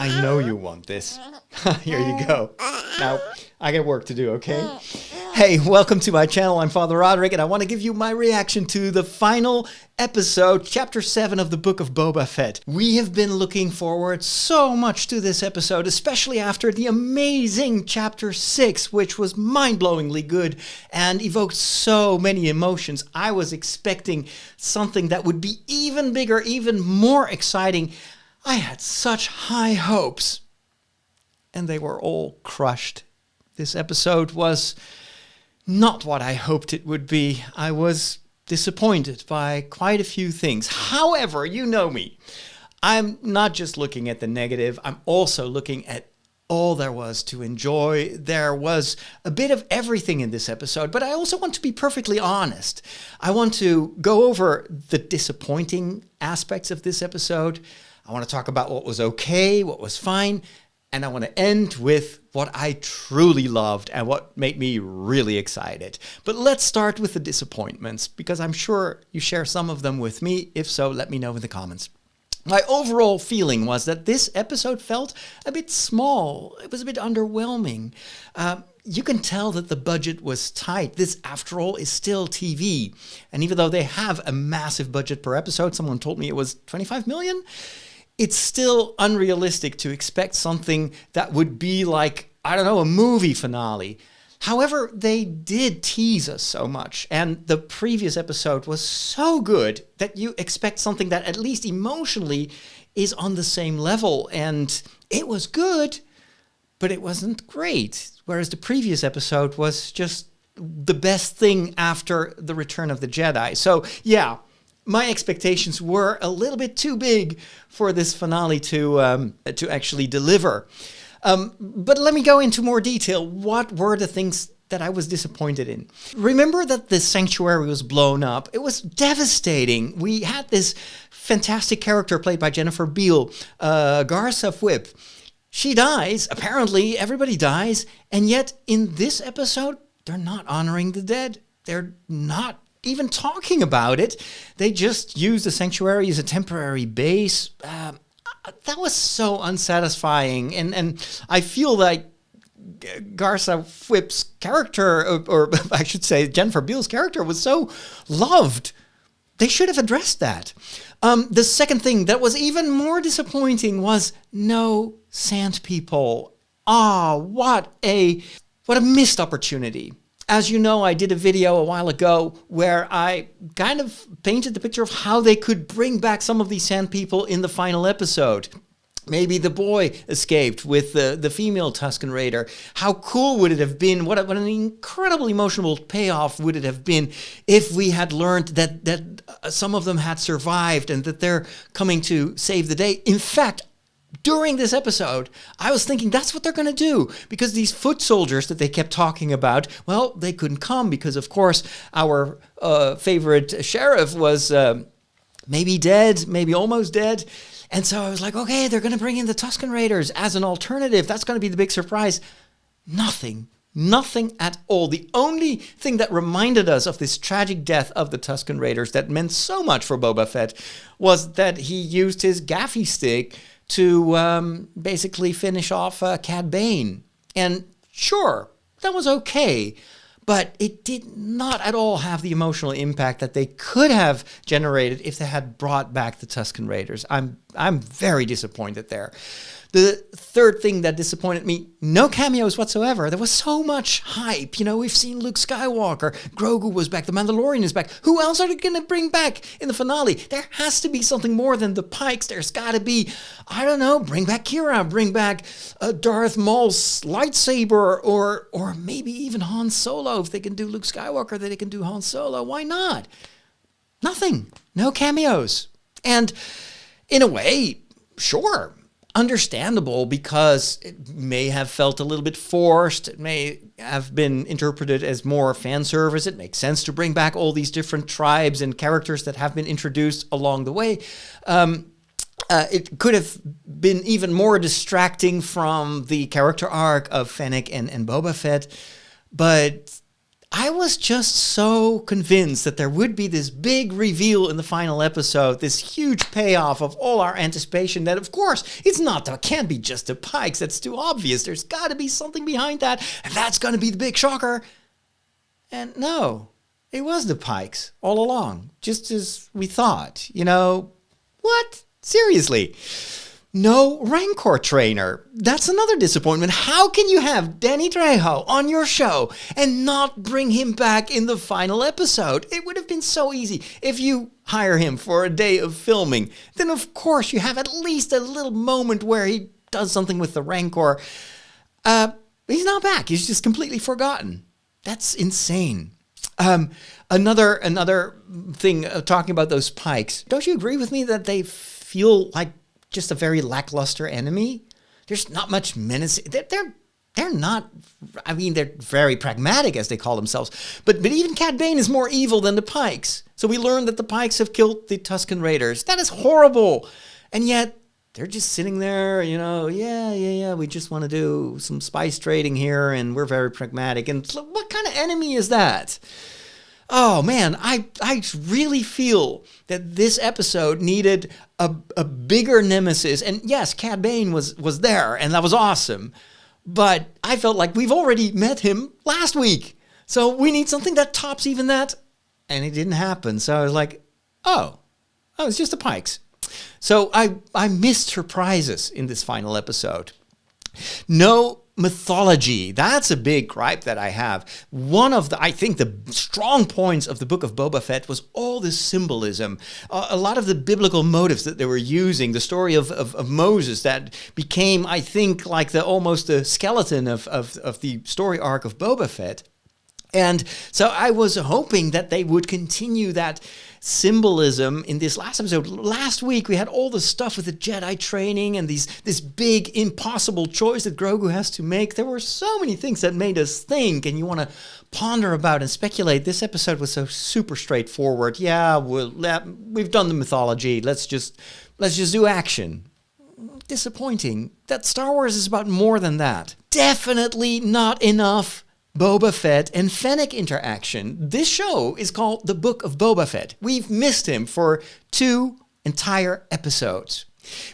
I know you want this. Here you go. Now, I got work to do, okay? Hey, welcome to my channel. I'm Father Roderick, and I want to give you my reaction to the final episode, Chapter 7 of the Book of Boba Fett. We have been looking forward so much to this episode, especially after the amazing Chapter 6, which was mind-blowingly good and evoked so many emotions. I was expecting something that would be even bigger, even more exciting. I had such high hopes, and they were all crushed. This episode was not what I hoped it would be. I was disappointed by quite a few things. However, you know me. I'm not just looking at the negative, I'm also looking at all there was to enjoy. There was a bit of everything in this episode, but I also want to be perfectly honest. I want to go over the disappointing aspects of this episode. I want to talk about what was okay, what was fine, and I want to end with what I truly loved and what made me really excited. But let's start with the disappointments, because I'm sure you share some of them with me. If so, let me know in the comments. My overall feeling was that this episode felt a bit small. It was a bit underwhelming. You can tell that the budget was tight. This, after all, is still TV. And even though they have a massive budget per episode, someone told me it was 25 million, it's still unrealistic to expect something that would be like, I don't know, a movie finale. However, they did tease us so much, and the previous episode was so good that you expect something that at least emotionally is on the same level. And it was good, but it wasn't great. Whereas the previous episode was just the best thing after the Return of the Jedi. So yeah, my expectations were a little bit too big for this finale to actually deliver. But let me go into more detail. What were the things that I was disappointed in? Remember that the sanctuary was blown up. It was devastating. We had this fantastic character played by Jennifer Beals, Garsa Fwip. She dies. Apparently, everybody dies. And yet, in this episode, they're not honoring the dead. They're not even talking about it. They just use the sanctuary as a temporary base. That was so unsatisfying, and I feel like Garsa Fwip's character, or I should say Jennifer Beals' character, was so loved. They should have addressed that. The second thing that was even more disappointing was no sand people. What a missed opportunity. As you know, I did a video a while ago where I kind of painted the picture of how they could bring back some of these sand people in the final episode. Maybe the boy escaped with the female Tusken Raider. How cool would it have been? What an incredible emotional payoff would it have been if we had learned that some of them had survived and that they're coming to save the day. In fact, during this episode, I was thinking that's what they're going to do, because these foot soldiers that they kept talking about, well, they couldn't come because, of course, our favorite sheriff was maybe dead, maybe almost dead. And so I was like, okay, they're going to bring in the Tusken Raiders as an alternative. That's going to be the big surprise. Nothing at all. The only thing that reminded us of this tragic death of the Tusken Raiders that meant so much for Boba Fett was that he used his Gaffi stick to basically finish off Cad Bane. And sure, that was okay, but it did not at all have the emotional impact that they could have generated if they had brought back the Tusken Raiders. I'm very disappointed there. The third thing that disappointed me, no cameos whatsoever. There was so much hype. You know, we've seen Luke Skywalker, Grogu was back, the Mandalorian is back. Who else are they going to bring back in the finale? There has to be something more than the Pykes. There's got to be, I don't know, bring back Kira, bring back Darth Maul's lightsaber, or maybe even Han Solo. If they can do Luke Skywalker, then they can do Han Solo. Why not? Nothing. No cameos. And in a way, sure, understandable, because it may have felt a little bit forced. It may have been interpreted as more fan service. It makes sense to bring back all these different tribes and characters that have been introduced along the way. It could have been even more distracting from the character arc of Fennec and Boba Fett, but I was just so convinced that there would be this big reveal in the final episode, this huge payoff of all our anticipation that, of course, it can't be just the Pykes. That's too obvious. There's got to be something behind that, and that's going to be the big shocker. And no, it was the Pykes all along, just as we thought. What? Seriously. No Rancor trainer. That's another disappointment. How can you have Danny Trejo on your show and not bring him back in the final episode? It would have been so easy. If you hire him for a day of filming, then of course you have at least a little moment where he does something with the Rancor. He's not back. He's just completely forgotten. That's insane. Another thing, talking about those Pykes. Don't you agree with me that they feel like just a very lackluster enemy? There's not much menace. They're not, they're very pragmatic, as they call themselves. But even Cad Bane is more evil than the Pykes. So we learned that the Pykes have killed the Tusken Raiders. That is horrible. And yet, they're just sitting there, we just want to do some spice trading here, and we're very pragmatic. And what kind of enemy is that? Oh man, I really feel that this episode needed a bigger nemesis. And yes, Cad Bane was there, and that was awesome. But I felt like we've already met him last week. So we need something that tops even that. And it didn't happen. So I was like, it's just the Pykes. So I missed surprises in this final episode. No mythology. That's a big gripe that I have. One of the strong points of the Book of Boba Fett was all this symbolism. A lot of the biblical motives that they were using, the story of Moses that became, I think, like almost the skeleton of the story arc of Boba Fett. And so I was hoping that they would continue that symbolism in this last episode. Last week, we had all the stuff with the Jedi training and this big, impossible choice that Grogu has to make. There were so many things that made us think, and you want to ponder about and speculate. This episode was so super straightforward. Yeah, we've done the mythology. Let's just do action. Disappointing. That Star Wars is about more than that. Definitely not enough Boba Fett and Fennec interaction. This show is called The Book of Boba Fett. We've missed him for 2 entire episodes.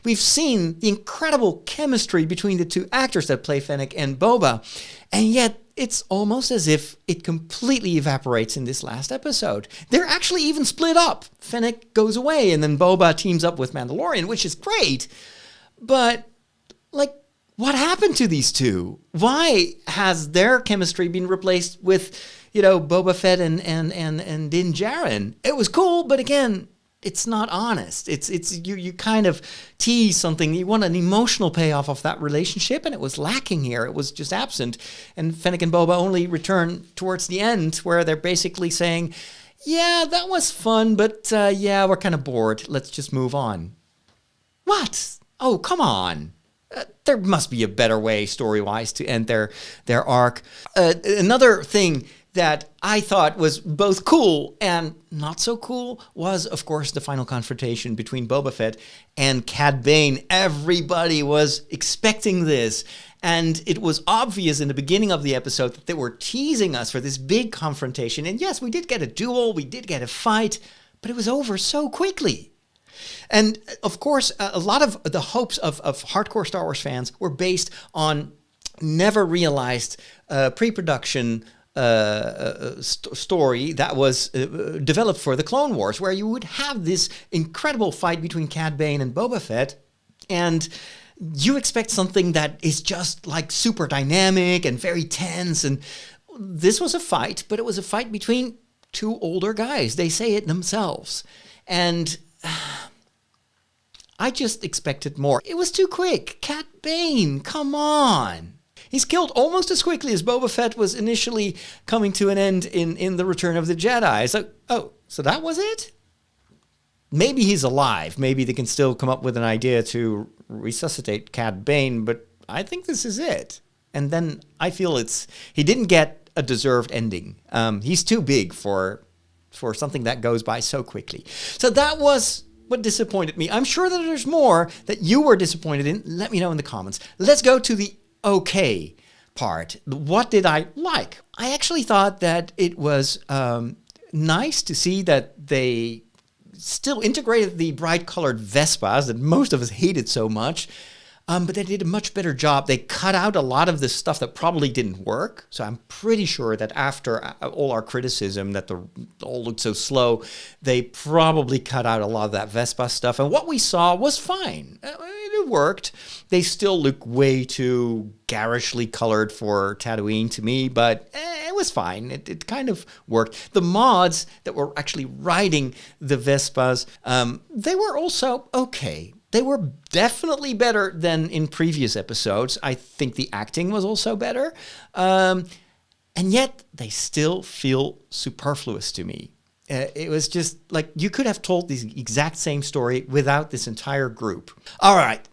We've seen the incredible chemistry between the 2 actors that play Fennec and Boba, and yet it's almost as if it completely evaporates in this last episode. They're actually even split up. Fennec goes away, and then Boba teams up with Mandalorian, which is great, but what happened to these two? Why has their chemistry been replaced with, Boba Fett and Din Djarin? It was cool, but again, it's not honest. It's you kind of tease something. You want an emotional payoff of that relationship, and it was lacking here. It was just absent. And Fennec and Boba only return towards the end, where they're basically saying, "Yeah, that was fun, but we're kind of bored. Let's just move on." What? Oh, come on. There must be a better way, story-wise, to end their arc. Another thing that I thought was both cool and not so cool was, of course, the final confrontation between Boba Fett and Cad Bane. Everybody was expecting this, and it was obvious in the beginning of the episode that they were teasing us for this big confrontation. And yes, we did get a duel, we did get a fight, but it was over so quickly. And of course, a lot of the hopes of hardcore Star Wars fans were based on never realized pre-production story that was developed for the Clone Wars, where you would have this incredible fight between Cad Bane and Boba Fett, and you expect something that is just like super dynamic and very tense. And this was a fight, but it was a fight between 2 older guys. They say it themselves. And I just expected more. It was too quick. Cad Bane, come on. He's killed almost as quickly as Boba Fett was initially coming to an end in The Return of the Jedi. So that was it? Maybe he's alive. Maybe they can still come up with an idea to resuscitate Cad Bane, but I think this is it. And then I feel he didn't get a deserved ending. He's too big for something that goes by so quickly. So that was what disappointed me. I'm sure that there's more that you were disappointed in. Let me know in the comments. Let's go to the okay part. What did I like? I actually thought that it was nice to see that they still integrated the bright-colored Vespas that most of us hated so much, but they did a much better job. They cut out a lot of the stuff that probably didn't work. So I'm pretty sure that after all our criticism that the all looked so slow, they probably cut out a lot of that Vespa stuff. And what we saw was fine. It worked. They still look way too garishly colored for Tatooine to me, but it was fine. It kind of worked. The mods that were actually riding the Vespas, they were also okay. They were definitely better than in previous episodes. I think the acting was also better. And yet, they still feel superfluous to me. It was just like you could have told the exact same story without this entire group. All right,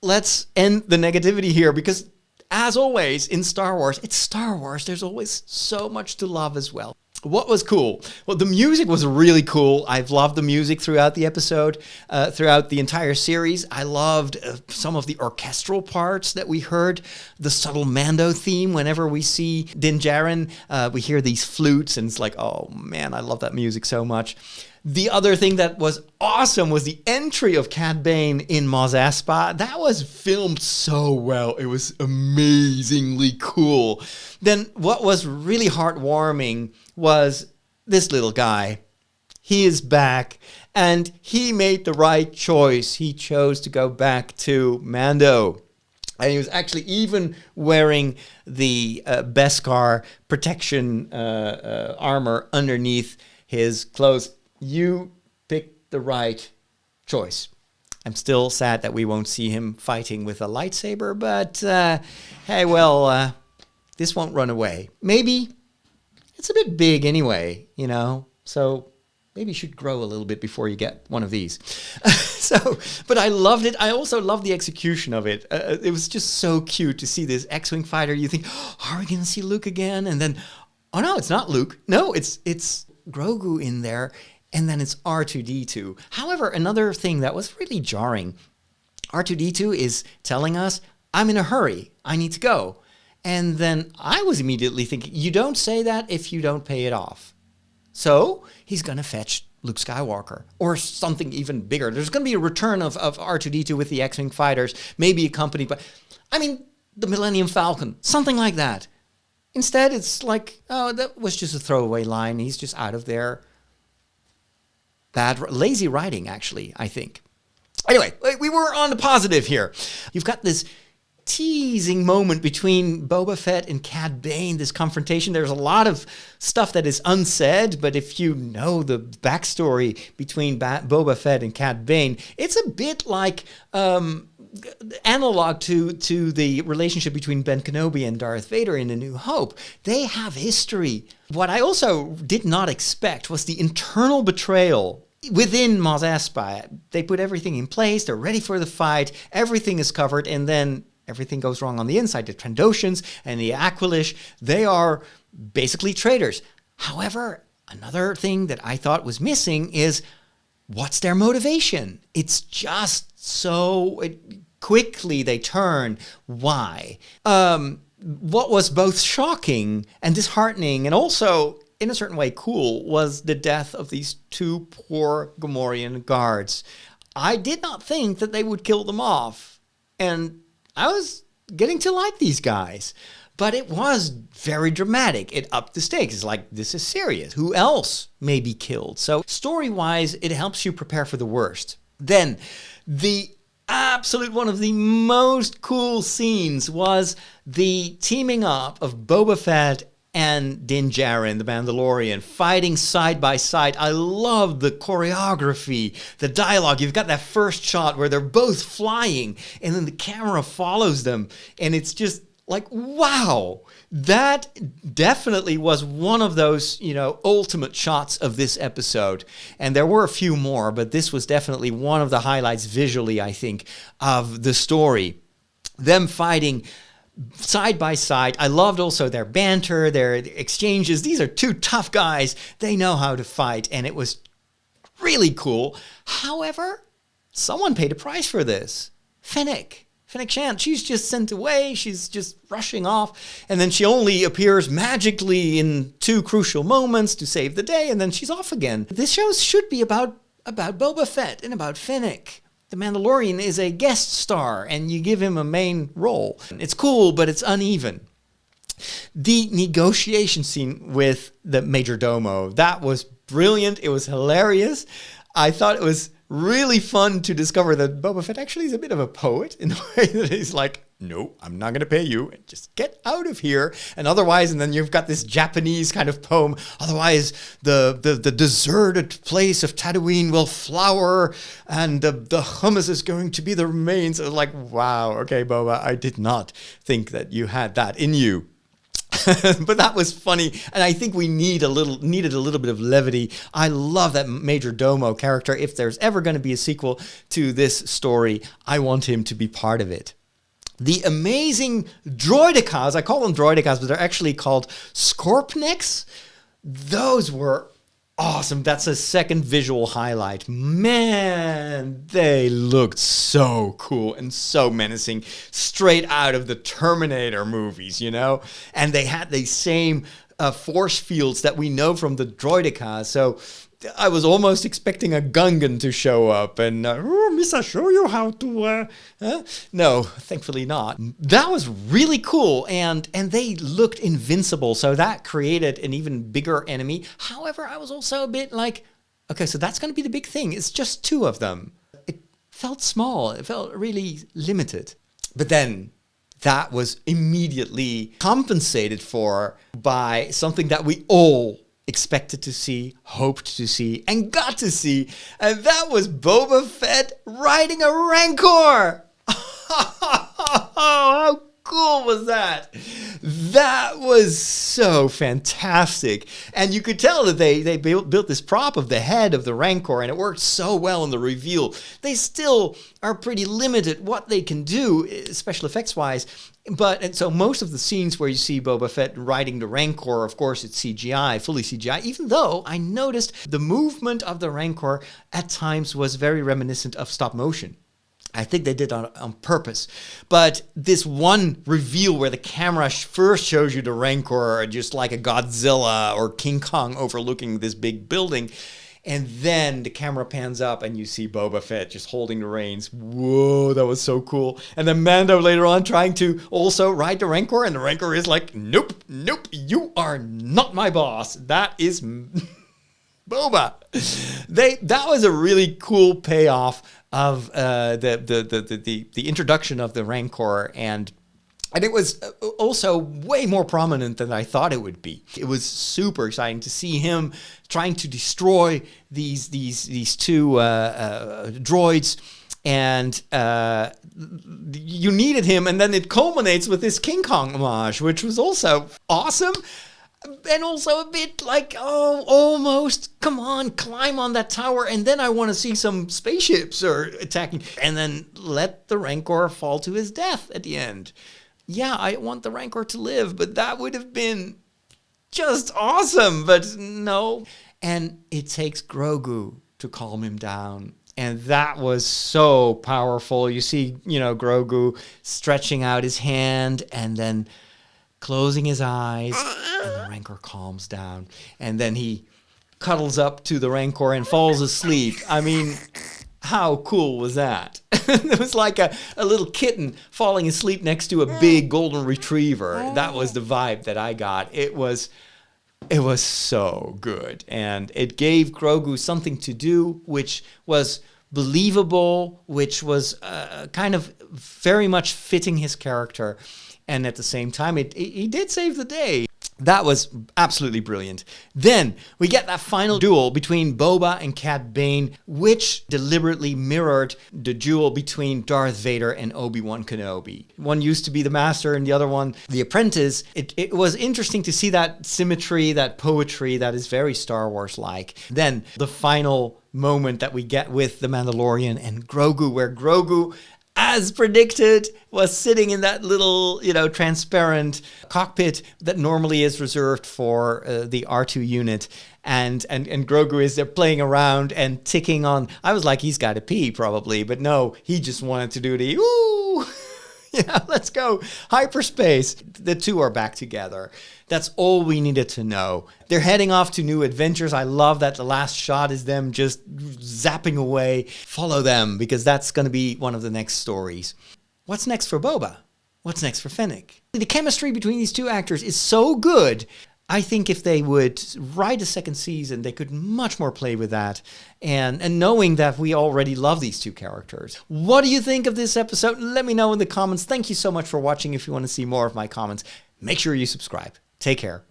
let's end the negativity here because, as always, in Star Wars, it's Star Wars. There's always so much to love as well. What was cool? Well, the music was really cool. I've loved the music throughout the episode, throughout the entire series. I loved some of the orchestral parts that we heard, the subtle Mando theme. Whenever we see Din Djarin, we hear these flutes, and it's like, oh man, I love that music so much. The other thing that was awesome was the entry of Cad Bane in Mos Espa. That was filmed so well. It was amazingly cool. Then what was really heartwarming was this little guy. He is back, and he made the right choice. He chose to go back to Mando. And he was actually even wearing the Beskar protection armor underneath his clothes. You picked the right choice. I'm still sad that we won't see him fighting with a lightsaber, but hey, well, this won't run away. Maybe it's a bit big anyway, you know, so maybe you should grow a little bit before you get one of these. But I loved it. I also loved the execution of it. It was just so cute to see this X-Wing fighter. You think, oh, are we going to see Luke again? And then, oh no, it's not Luke. No, it's Grogu in there. And then it's R2-D2. However, another thing that was really jarring, R2-D2 is telling us, I'm in a hurry, I need to go. And then I was immediately thinking, you don't say that if you don't pay it off. So he's going to fetch Luke Skywalker or something even bigger. There's going to be a return of R2-D2 with the X-Wing fighters, maybe accompanied by, the Millennium Falcon, something like that. Instead, it's like, oh, that was just a throwaway line. He's just out of there. Lazy writing, actually, I think. Anyway, we were on the positive here. You've got this teasing moment between Boba Fett and Cad Bane, this confrontation. There's a lot of stuff that is unsaid, but if you know the backstory between Boba Fett and Cad Bane, it's a bit like analog to the relationship between Ben Kenobi and Darth Vader in A New Hope. They have history. What I also did not expect was the internal betrayal within Mos Espa. They put everything in place, they're ready for the fight, everything is covered, and then everything goes wrong on the inside. The Trandoshans and the Aqualish, they are basically traitors. However, another thing that I thought was missing is what's their motivation? It's just so quickly they turn. Why? What was both shocking and disheartening and also, in a certain way, cool, was the death of these two poor Gamorrean guards. I did not think that they would kill them off. And I was getting to like these guys. But it was very dramatic. It upped the stakes. It's like, this is serious. Who else may be killed? So story-wise, it helps you prepare for the worst. Then, the absolute one of the most cool scenes was the teaming up of Boba Fett and Din Djarin, the Mandalorian, fighting side by side. I love the choreography, the dialogue. You've got that first shot where they're both flying, and then the camera follows them, and it's just like, wow, that definitely was one of those, ultimate shots of this episode. And there were a few more, but this was definitely one of the highlights visually, I think, of the story. Them fighting side by side. I loved also their banter, their exchanges. These are two tough guys. They know how to fight, and it was really cool. However, someone paid a price for this. Fennec. Fennec shan't. She's just sent away. She's just rushing off. And then she only appears magically in 2 crucial moments to save the day, and then she's off again. This show should be about Boba Fett and about Fennec. The Mandalorian is a guest star, and you give him a main role. It's cool, but it's uneven. The negotiation scene with the Major Domo, that was brilliant. It was hilarious. I thought it was really fun to discover that Boba Fett actually is a bit of a poet in the way that he's like, no, I'm not going to pay you. Just get out of here. And otherwise, and then you've got this Japanese kind of poem. Otherwise, the deserted place of Tatooine will flower and the hummus is going to be the remains. I was like, wow, okay, Boba, I did not think that you had that in you. But that was funny, and I think we needed a little bit of levity. I love that Major Domo character. If there's ever going to be a sequel to this story, I want him to be part of it. The amazing droidicas, I call them droidicas, but they're actually called Scorpnecks. Those were awesome. That's a second visual highlight. Man, they looked so cool and so menacing, straight out of the Terminator movies, you know? And they had the same force fields that we know from the droidicas. So I was almost expecting a Gungan to show up and, miss, I show you how to, No, thankfully not. That was really cool, and they looked invincible, so that created an even bigger enemy. However, I was also a bit like, okay, so that's going to be the big thing. It's just 2 of them. It felt small. It felt really limited. But then that was immediately compensated for by something that we all expected to see, hoped to see, and got to see, and that was Boba Fett riding a Rancor! How cool was that? That was so fantastic. And you could tell that they built this prop of the head of the Rancor, and it worked so well in the reveal. They still are pretty limited what they can do, special effects wise. And so most of the scenes where you see Boba Fett riding the Rancor, of course, it's CGI, fully CGI, even though I noticed the movement of the Rancor at times was very reminiscent of stop motion. I think they did on purpose. But this one reveal where the camera first shows you the Rancor just like a Godzilla or King Kong overlooking this big building, and then the camera pans up and you see Boba Fett just holding the reins. Whoa, that was so cool. And then Mando later on trying to also ride the Rancor, and the Rancor is like, nope, you are not my boss. That is Boba. That was a really cool payoff of the introduction of the Rancor, and it was also way more prominent than I thought it would be. It was super exciting to see him trying to destroy these 2 droids, and you needed him, and then it culminates with this King Kong homage, which was also awesome. And also a bit like, oh, almost, come on, climb on that tower, and then I want to see some spaceships or attacking, and then let the Rancor fall to his death at the end. Yeah, I want the Rancor to live, but that would have been just awesome, but no. And it takes Grogu to calm him down. And that was so powerful. You see, Grogu stretching out his hand and then closing his eyes, and the Rancor calms down. And then he cuddles up to the Rancor and falls asleep. I mean, how cool was that? It was like a little kitten falling asleep next to a big golden retriever. That was the vibe that I got. It was so good. And it gave Grogu something to do, which was believable, which was kind of very much fitting his character. And at the same time, he did save the day. That was absolutely brilliant. Then we get that final duel between Boba and Cad Bane, which deliberately mirrored the duel between Darth Vader and Obi-Wan Kenobi. One used to be the master and the other one the apprentice. It was interesting to see that symmetry, that poetry that is very Star Wars-like. Then the final moment that we get with the Mandalorian and Grogu, where Grogu, as predicted, was sitting in that little, transparent cockpit that normally is reserved for the R2 unit. And Grogu is there playing around and ticking on. I was like, he's got to pee probably, but no, he just wanted to do the ooh. Yeah, let's go. Hyperspace. The two are back together. That's all we needed to know. They're heading off to new adventures. I love that the last shot is them just zapping away. Follow them, because that's going to be one of the next stories. What's next for Boba? What's next for Fennec? The chemistry between these two actors is so good. I think if they would write a second season, they could much more play with that. And knowing that we already love these two characters. What do you think of this episode? Let me know in the comments. Thank you so much for watching. If you want to see more of my comments, make sure you subscribe. Take care.